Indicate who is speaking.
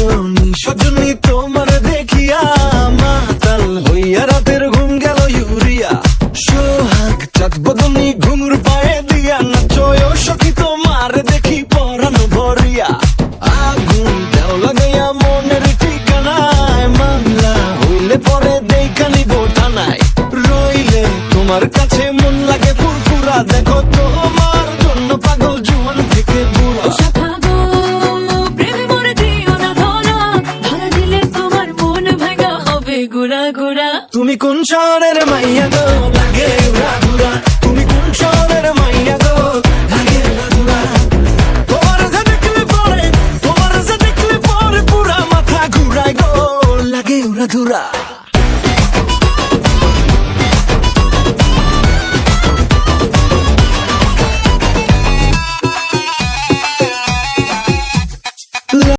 Speaker 1: সজনী সজনী তোমার দেখিয়া মাতাল হইয়া রাতের ঘুম গেল ইউরিয়া। সোহাগ চাঁদ বদনী ঘুঙুর পায়ে দিয়া নাচয় সখী তোমার দেখি পরানো ভরিয়া। আগুন দেও লাগাইয়া মনের ঠিকানায় মামলা হইলে পরে দেখানি থানায়। রইলে তোমার কাছে মন লাগে ফুরফুরা দেখো তোমার জন্য পাগল জুয়ান থেকে বুড়া। তুমি কোন শহরের মাইয়া গো লাগে উড়া ঘুরা, তুমি কোন শহরের মাইয়া গো লাগে উড়া ঘুরা। তোমার যে দেখলে পরে পুরা মাথা ঘুরায় গো লাগে উড়া ঘুরা।